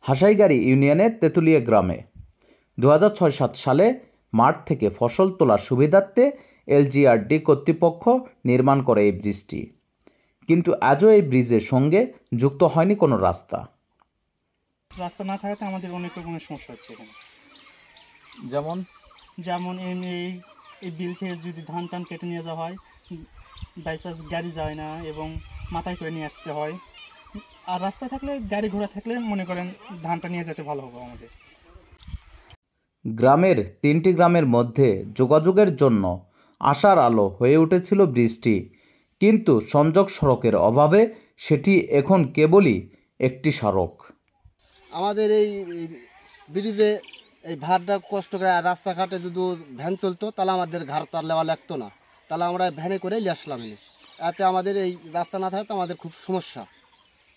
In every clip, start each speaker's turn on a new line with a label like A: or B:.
A: হাসাইগাড়ি ইউনিয়নের তেঁতুলিয়া গ্রামে 2006-07 সালে মাঠ থেকে ফসল তোলার সুবিধার্থে এলজিআরডি কর্তৃপক্ষ নির্মাণ করে এই ব্রিজটি, কিন্তু আজও এই ব্রিজের সঙ্গে যুক্ত হয়নি কোনো রাস্তা।
B: রাস্তা না থাকাতে আমাদের অনেক রকমের সমস্যা হচ্ছে এখানে। যেমন এই বিল থেকে যদি ধান টান কেটে নিয়ে যাওয়া হয়, বাইচান্স গাড়ি যায় না এবং মাথায় করে নিয়ে আসতে হয়। আর রাস্তা থাকলে, গাড়ি ঘোড়া থাকলে মনে করেন ধানটা নিয়ে যেতে ভালো হবে আমাদের।
A: গ্রামের 3টি গ্রামের মধ্যে যোগাযোগের জন্য আশার আলো হয়ে উঠেছিল ব্রিজটি, কিন্তু সংযোগ সড়কের অভাবে সেটি এখন কেবলই একটি সড়ক।
C: আমাদের এই ব্রিজে এই ভাড়টা কষ্ট করে রাস্তাঘাটে যদি ভ্যান চলতো তাহলে আমাদের ঘাড় তার লেওয়া লাগতো না, তাহলে আমরা ভ্যানে করে নিয়ে আসলাম। এতে আমাদের এই রাস্তা না থাকতে আমাদের খুব সমস্যা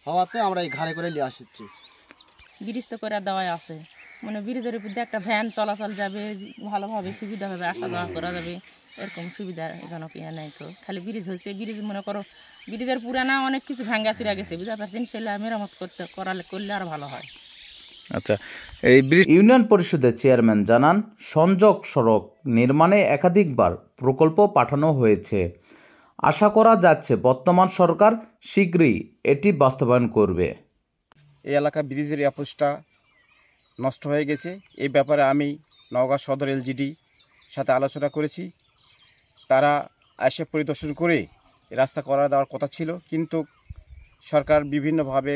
C: হওয়াতে আমরা এই ঘাড়ে করে নিয়ে আসছি।
D: ব্রিজ তো করে দেওয়াই আছে, মানে ব্রিজের উপর দিয়ে একটা ভ্যান চলাচল যাবে, ভালোভাবে সুবিধা হবে, আসা যাওয়া করা যাবে, এরকম সুবিধাজনক ইয়ে নাই। তো খালি ব্রিজ হয়েছে, ব্রিজ মনে করো ব্রিজের পুরানা অনেক কিছু ভাঙ্গা চিরা গেছে, বুঝতে পারছেন, সেগুলো মেরামত করলে আর ভালো হয়।
A: আচ্ছা, এই ব্রিজ ইউনিয়ন পরিষদের চেয়ারম্যান জানান, সংযোগ সড়ক নির্মাণে একাধিকবার প্রকল্প পাঠানো হয়েছে। আশা করা যাচ্ছে বর্তমান সরকার শীঘ্রই এটি বাস্তবায়ন করবে।
E: এই এলাকা ব্রিজের অ্যাপ্রোচটা নষ্ট হয়ে গেছে। এই ব্যাপারে আমি নওগাঁ সদর এলজিডি সাথে আলোচনা করেছি। তারা এসে পরিদর্শন করে রাস্তা করা দেওয়ার কথা ছিল, কিন্তু সরকার বিভিন্নভাবে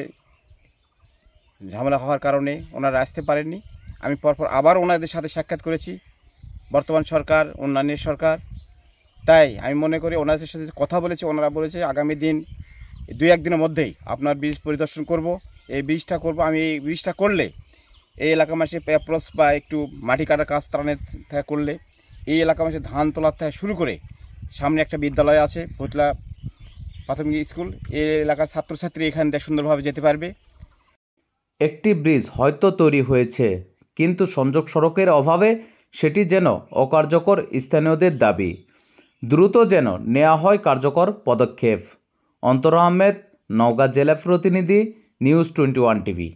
E: ঝামেলা হওয়ার কারণে ওনারা আসতে পারেননি। আমি পরপর আবার ওনাদের সাথে সাক্ষাৎ করেছি, বর্তমান সরকার, অন্যান্য সরকার। তাই আমি মনে করি ওনাদের সাথে কথা বলেছি, ওনারা বলেছে আগামী দিন 2-1 দিনের মধ্যেই আপনার ব্রিজ পরিদর্শন করব, এই ব্রিজটা করব। আমি এই ব্রিজটা করলে এই এলাকা মাসে অ্যাপ্রোচ বা একটু মাটি কাটার কাজ ত্রাণের থেকে করলে এই এলাকা মাসে ধান তোলার থেকে শুরু করে সামনে একটা বিদ্যালয় আছে, ভোটলা প্রাথমিক স্কুল, এই এলাকার ছাত্রছাত্রী এখান থেকে সুন্দরভাবে যেতে পারবে।
A: একটি ব্রিজ হয়তো তৈরি হয়েছে, কিন্তু সংযোগ সড়কের অভাবে সেটি যেন অকার্যকর। স্থানীয়দের দাবি দ্রুত যেন নেওয়া হয় কার্যকর পদক্ষেপ। অন্তর আহমেদ, নওগাঁ জেলা প্রতিনিধি, নিউজ 21 টিভি।